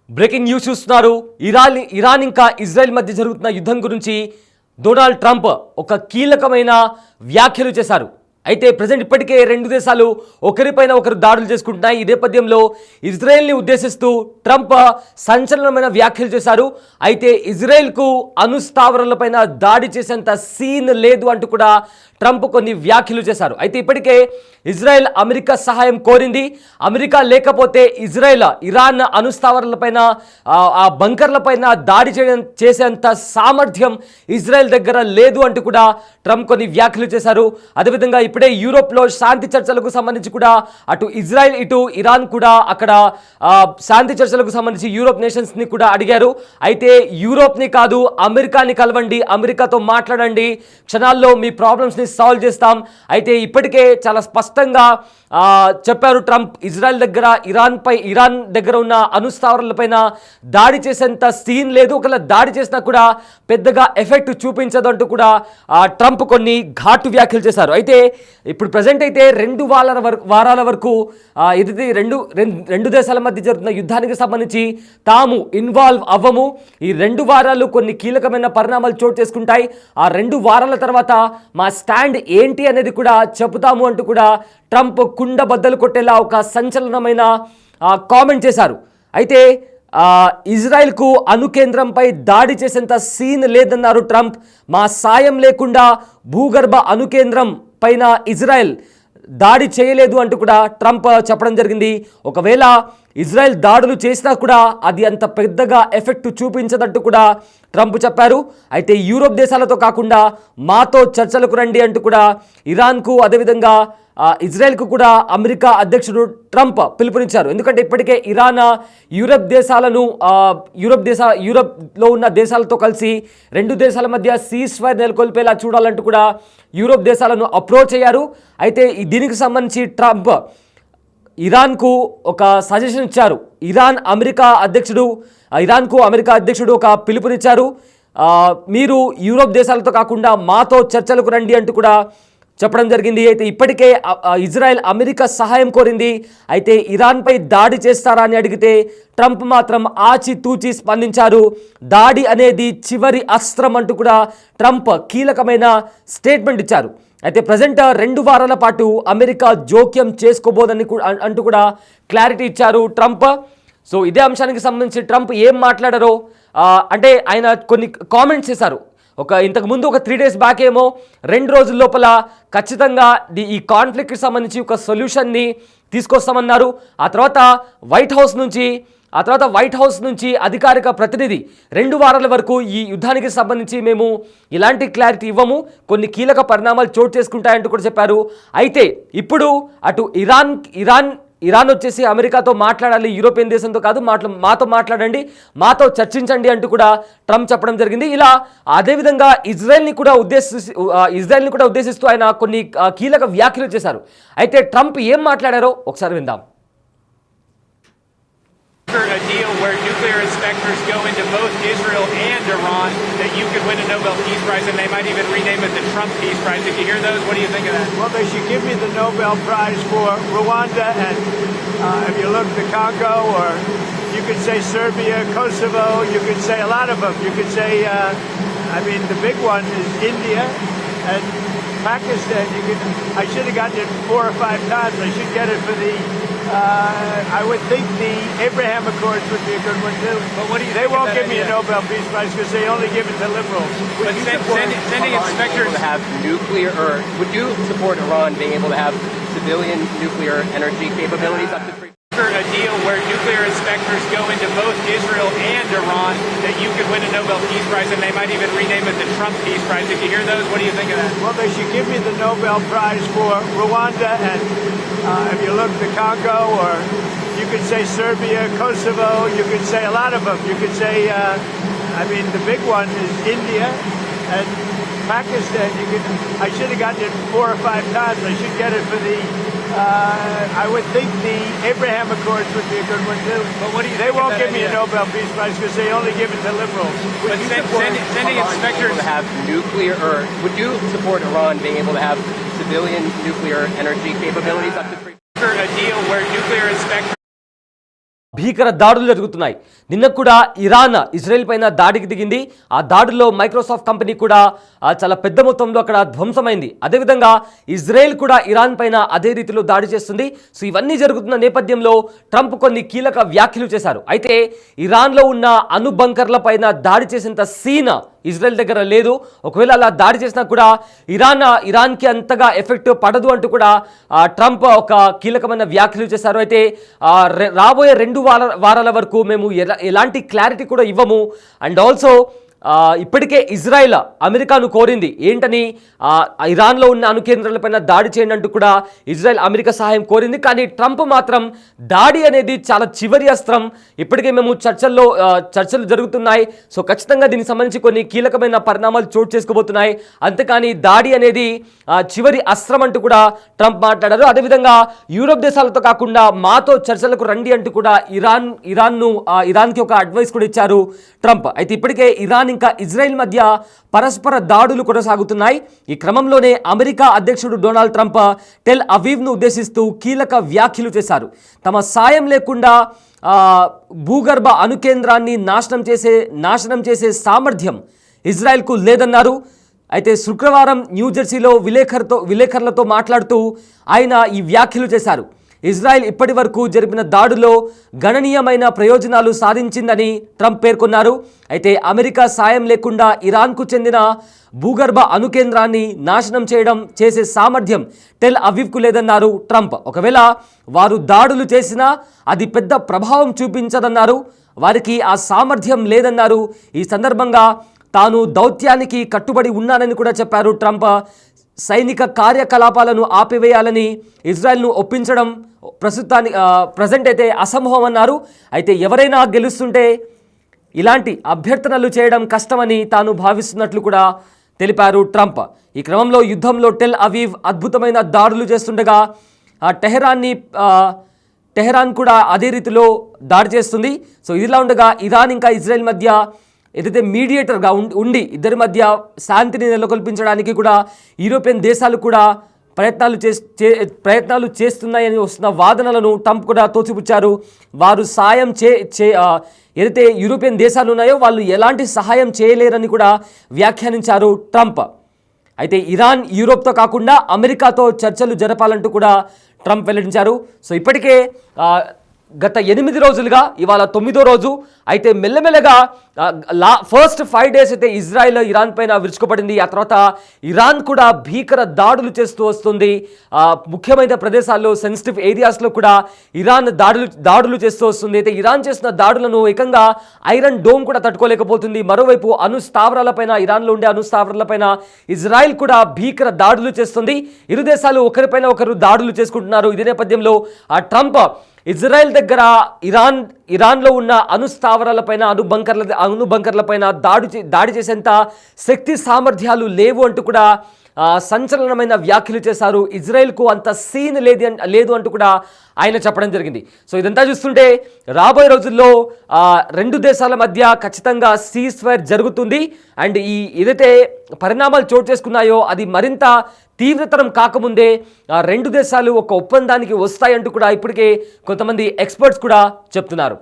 Breaking news చూస్తున్నారు. Iran ఇంకా Israel మధ్య జరుగుతున్న యుద్ధం గురించి డొనాల్డ్ ట్రంప్ ఒక కీలకమైన వ్యాఖ్యలు చేశారు. అయితే ప్రజెంట్ ఇప్పటికే రెండు దేశాలు ఒకరిపైన ఒకరు దాడులు చేసుకుంటున్నాయి. ఈ నేపథ్యంలో ఇజ్రాయెల్ని ఉద్దేశిస్తూ ట్రంప్ సంచలనమైన వ్యాఖ్యలు చేశారు. అయితే ఇజ్రాయెల్కు అణుస్థావరాలపైన దాడి చేసేంత సీన్ లేదు అంటూ కూడా ట్రంప్ కొన్ని వ్యాఖ్యలు చేశారు. అయితే ఇప్పటికే ఇజ్రాయెల్ అమెరికా సహాయం కోరింది. అమెరికా లేకపోతే ఇరాన్ అణుస్థావరాలపైన ఆ బంకర్లపైన దాడి చేసేంత సామర్థ్యం ఇజ్రాయెల్ దగ్గర లేదు అంటూ కూడా ట్రంప్ కొన్ని వ్యాఖ్యలు చేశారు. అదేవిధంగా ఇప్పుడే యూరోప్లో శాంతి చర్చలకు సంబంధించి కూడా అటు ఇజ్రాయెల్ ఇటు ఇరాన్ కూడా అక్కడ శాంతి చర్చలకు సంబంధించి యూరోప్ నేషన్స్ని కూడా అడిగారు. అయితే యూరోప్ని కాదు, అమెరికాని కలవండి, అమెరికాతో మాట్లాడండి, క్షణాల్లో మీ ప్రాబ్లమ్స్ని సాల్వ్ చేస్తాం. అయితే ఇప్పటికే చాలా స్పష్టంగా చెప్పారు ట్రంప్, ఇరాన్ దగ్గర ఉన్న అణుస్థావరాలపైన దాడి చేసేంత సీన్ లేదు, ఒకవేళ దాడి చేసినా కూడా పెద్దగా ఎఫెక్ట్ చూపించదు అంటూ కూడా ట్రంప్ కొన్ని ఘాటు వ్యాఖ్యలు చేశారు. అయితే ఇప్పుడు ప్రజెంట్ అయితే రెండు వారాల వరకు ఇది రెండు దేశాల మధ్య జరుగుతున్న యుద్ధానికి సంబంధించి తాము ఇన్వాల్వ్ అవ్వము. ఈ 2 వారాలు కొన్ని కీలకమైన పరిణామాలు చోటు చేసుకుంటాయి. ఆ 2 వారాల తర్వాత మా స్టాండ్ ఏంటి అనేది కూడా చెబుతాము అంటూ కూడా ట్రంప్ కుండ బద్దలు కొట్టేలా ఒక సంచలనమైన కామెంట్ చేశారు. అయితే ఇజ్రాయెల్కు అణుకేంద్రంపై దాడి చేసేంత సీన్ లేదన్నారు ట్రంప్. మా సాయం లేకుండా భూగర్భ అణుకేంద్రం పైన ఇజ్రాయెల్ దాడి చేయలేదు అంటూ కూడా ట్రంప్ చెప్పడం జరిగింది. ఒకవేళ ఇజ్రాయెల్ దాడులు చేసినా కూడా అది అంత పెద్దగా ఎఫెక్ట్ చూపించదంటూ కూడా ట్రంప్ చెప్పారు. అయితే యూరోప్ దేశాలతో కాకుండా మాతో చర్చలకు రండి అంటూ కూడా ఇరాన్కు అదేవిధంగా ఇజ్రాయెల్కు కూడా అమెరికా అధ్యక్షుడు ట్రంప్ పిలుపునిచ్చారు. ఎందుకంటే ఇప్పటికే ఇరాన్ యూరోప్లో ఉన్న దేశాలతో కలిసి 2 దేశాల మధ్య సీజ్ ఫైర్ నెలకొల్పేలా చూడాలంటూ కూడా యూరోప్ దేశాలను అప్రోచ్ అయ్యారు. అయితే దీనికి సంబంధించి ట్రంప్ ఇరాన్కు ఒక సజెషన్ ఇచ్చారు. ఇరాన్కు అమెరికా అధ్యక్షుడు ఒక పిలుపునిచ్చారు. మీరు యూరోప్ దేశాలతో కాకుండా మాతో చర్చలకు రండి అంటూ కూడా చెప్పడం జరిగింది. అయితే ఇప్పటికే ఇజ్రాయెల్ అమెరికా సహాయం కోరింది. అయితే ఇరాన్పై దాడి చేస్తారా అని అడిగితే ట్రంప్ మాత్రం ఆచితూచి స్పందించారు. దాడి అనేది చివరి అస్త్రం అంటూ కూడా ట్రంప్ కీలకమైన స్టేట్మెంట్ ఇచ్చారు. అయితే ప్రజెంట్ 2 వారాల పాటు అమెరికా జోక్యం చేసుకోబోదని అంటూ కూడా క్లారిటీ ఇచ్చారు ట్రంప్. సో ఇదే అంశానికి సంబంధించి ట్రంప్ ఏం మాట్లాడారో అంటే ఆయన కొన్ని కామెంట్స్ చేశారు. ఇంతకుముందు ఒక 3 డేస్ బ్యాక్ ఏమో 2 రోజుల లోపల ఖచ్చితంగా ఈ కాన్ఫ్లిక్ట్కి సంబంధించి ఒక సొల్యూషన్ని తీసుకొస్తామన్నారు. ఆ తర్వాత వైట్ హౌస్ నుంచి అధికారిక ప్రతినిధి 2 వారాల వరకు ఈ యుద్ధానికి సంబంధించి మేము ఇలాంటి క్లారిటీ ఇవ్వము, కొన్ని కీలక పరిణామాలు చోటు చేసుకుంటాయంటూ కూడా చెప్పారు. అయితే ఇప్పుడు అటు ఇరాన్ వచ్చేసి అమెరికాతో మాట్లాడాలి, యూరోపియన్ దేశంతో కాదు, మాతో మాట్లాడండి, మాతో చర్చించండి అంటూ కూడా ట్రంప్ చెప్పడం జరిగింది. ఇలా అదేవిధంగా ఇజ్రాయెల్ని కూడా ఉద్దేశిస్తూ ఆయన కొన్ని కీలక వ్యాఖ్యలు చేశారు. అయితే ట్రంప్ ఏం మాట్లాడారో ఒకసారి విందాం. A deal where nuclear inspectors go into both Israel and Iran, that you could win a Nobel Peace Prize, and they might even rename it the Trump Peace Prize. Did you hear those? What do you think of that? Well, they should give me the Nobel Prize for Rwanda and if you look the Congo, or you could say Serbia, Kosovo, you could say a lot of them. You could say, the big one is India and Pakistan. I should have gotten it 4 or 5 times. I should get it for I would think the Abraham Accords would be a good one too. But what do you They think won't of that give me idea? a Nobel Peace Prize because they only give it to liberals. But sending inspectors to have nuclear, or would you support Iran being able to have civilian nuclear energy capabilities up to 3? A deal where nuclear inspectors go into both Israel and Iran, that you could win a Nobel Peace Prize, and they might even rename it the Trump Peace Prize. Did you hear those? What do you think of that? Well, they should give me the Nobel Prize for Rwanda and if you look the Congo, or you could say Serbia, Kosovo, you could say a lot of them. You could say, the big one is India and Pakistan. I should have gotten it 4 or 5 times. I should get it for I would think the Abraham Accords would be a good one too. But what do you They think won't of that give me a idea? Nobel Peace Prize because they only give it to liberals. But sending inspectors to have nuclear, or would you support Iran being able to have civilian nuclear energy capabilities up to 3? A deal where nuclear inspectors భీకర దాడులు జరుగుతున్నాయి. నిన్న కూడా Iran Israel పైన దాడికి దిగింది. ఆ దాడుల్లో మైక్రోసాఫ్ట్ కంపెనీ కూడా చాలా పెద్ద మొత్తంలో అక్కడ ధ్వంసమైంది. అదేవిధంగా ఇజ్రాయెల్ కూడా ఇరాన్ పైన అదే రీతిలో దాడి చేస్తుంది. సో ఇవన్నీ జరుగుతున్న నేపథ్యంలో ట్రంప్ కొన్ని కీలక వ్యాఖ్యలు చేశారు. అయితే ఇరాన్లో ఉన్న అణు బంకర్ల పైన దాడి చేసేంత సీన్ ఇజ్రాయెల్ దగ్గర లేదు. ఒకవేళ అలా దాడి చేసినా కూడా ఇరాన్కి అంతగా ఎఫెక్ట్ పడదు అంటూ కూడా ట్రంప్ ఒక కీలకమైన వ్యాఖ్యలు చేశారు. అయితే రాబోయే 2 వారాల వరకు మేము ఎలాంటి క్లారిటీ కూడా ఇవ్వము. అండ్ ఆల్సో ఇప్పటికే ఇజ్రాయెల్ అమెరికాను కోరింది ఏంటని, ఇరాన్లో ఉన్న అణు కేంద్రాలపైన దాడి చేయండి అంటూ కూడా ఇజ్రాయెల్ అమెరికా సహాయం కోరింది. కానీ ట్రంప్ మాత్రం దాడి అనేది చాలా చివరి అస్త్రం, ఇప్పటికే మేము చర్చలు జరుగుతున్నాయి, సో ఖచ్చితంగా దీనికి సంబంధించి కొన్ని కీలకమైన పరిణామాలు చోటు చేసుకోబోతున్నాయి, అంతేకాని దాడి అనేది చివరి అస్త్రం అంటూ కూడా ట్రంప్ మాట్లాడారు. అదేవిధంగా యూరోప్ దేశాలతో కాకుండా మాతో చర్చలకు రండి అంటూ కూడా ఇరాన్కి ఒక అడ్వైస్ కూడా ఇచ్చారు ట్రంప్. అయితే ఇప్పటికే ఇరాన్ ఇంకా ఇజ్రాయెల్ మధ్య పరస్పర దాడులు కొనసాగుతున్నాయి. ఈ క్రమంలోనే అమెరికా అధ్యక్షుడు డొనాల్డ్ ట్రంప్ టెల్ అవీవ్ను ఉద్దేశిస్తూ కీలక వ్యాఖ్యలు చేశారు. తమ సాయం లేకుండా భూగర్భ అణు కేంద్రాన్ని నాశనం చేసే సామర్థ్యం ఇజ్రాయెల్కు లేదన్నారు. అయితే శుక్రవారం న్యూజెర్సీలో విలేకరులతో మాట్లాడుతూ ఆయన ఈ వ్యాఖ్యలు చేశారు. ఇజ్రాయెల్ ఇప్పటి వరకు జరిపిన దాడులో గణనీయమైన ప్రయోజనాలు సాధించిందని ట్రంప్ పేర్కొన్నారు. అయితే అమెరికా సాయం లేకుండా ఇరాన్కు చెందిన భూగర్భ అణు కేంద్రాన్ని నాశనం చేసే సామర్థ్యం టెల్ అవీవ్కు లేదన్నారు ట్రంప్. ఒకవేళ వారు దాడులు చేసినా అది పెద్ద ప్రభావం చూపించదన్నారు. వారికి ఆ సామర్థ్యం లేదన్నారు. ఈ సందర్భంగా తాను దౌత్యానికి కట్టుబడి ఉన్నానని కూడా చెప్పారు ట్రంప్. సైనిక కార్యకలాపాలను ఆపివేయాలని ఇజ్రాయెల్ను ఒప్పించడం ప్రజెంట్ అయితే అసంభవం అన్నారు. అయితే ఎవరైనా గెలుస్తుంటే ఇలాంటి అభ్యర్థనలు చేయడం కష్టమని తాను భావిస్తున్నట్లు కూడా తెలిపారు ట్రంప్. ఈ క్రమంలో యుద్ధంలో టెల్ అవీవ్ అద్భుతమైన దాడులు చేస్తుండగా టెహరాన్ కూడా అదే రీతిలో దాడి చేస్తుంది. సో ఇదిలా ఉండగా ఇరాన్ ఇంకా ఇజ్రాయెల్ మధ్య ఏదైతే మీడియేటర్గా ఉండి ఇద్దరి మధ్య శాంతిని నెలకొల్పించడానికి కూడా యూరోపియన్ దేశాలు కూడా ప్రయత్నాలు చేస్తున్నాయని వస్తున్న వాదనలను ట్రంప్ కూడా తోసిపుచ్చారు. వారు సాయం ఏదైతే యూరోపియన్ దేశాలు ఉన్నాయో వాళ్ళు ఎలాంటి సహాయం చేయలేరని కూడా వ్యాఖ్యానించారు ట్రంప్. అయితే ఇరాన్ యూరోప్తో కాకుండా అమెరికాతో చర్చలు జరపాలంటూ కూడా ట్రంప్ వెల్లడించారు. సో ఇప్పటికే గత 8 రోజులుగా ఇవాళ 9వ రోజు. అయితే మెల్లమెల్లగా ఫస్ట్ 5 days అయితే ఇజ్రాయెల్ ఇరాన్ పైన విరుచుకుపడింది. ఆ తర్వాత ఇరాన్ కూడా భీకర దాడులు చేస్తూ వస్తుంది. ముఖ్యమైన ప్రదేశాల్లో సెన్సిటివ్ ఏరియాస్లో కూడా ఇరాన్ దాడులు చేస్తూ వస్తుంది. అయితే ఇరాన్ చేసిన దాడులను ఏకంగా ఐరన్ డోమ్ కూడా తట్టుకోలేకపోతుంది. మరోవైపు ఇరాన్లో ఉండే అణు స్థావరాలపైన ఇజ్రాయెల్ కూడా భీకర దాడులు చేస్తుంది. ఇరు దేశాలు ఒకరిపైన ఒకరు దాడులు చేసుకుంటున్నారు. ఇదే నేపథ్యంలో ట్రంప్ ఇజ్రాయెల్ దగ్గర ఇరాన్లో ఉన్న అణు స్థావరాలపైన అణు బంకర్లపైన దాడి చేసేంత శక్తి సామర్థ్యాలు లేవు అంటూ కూడా సంచలనమైన వ్యాఖ్యలు చేశారు. ఇజ్రాయెల్కు అంత సీన్ లేదు అంటూ కూడా ఆయన చెప్పడం జరిగింది. సో ఇదంతా చూస్తుంటే రాబోయే రోజుల్లో 2 దేశాల మధ్య ఖచ్చితంగా సీజ్ ఫైర్ జరుగుతుంది. అండ్ ఏదైతే పరిణామాలు చోటు చేసుకున్నాయో అది మరింత తీవ్రతరం కాకముందే 2 దేశాలు ఒక ఒప్పందానికి వస్తాయంటూ కూడా ఇప్పటికే కొంతమంది ఎక్స్పర్ట్స్ కూడా చెప్తున్నారు.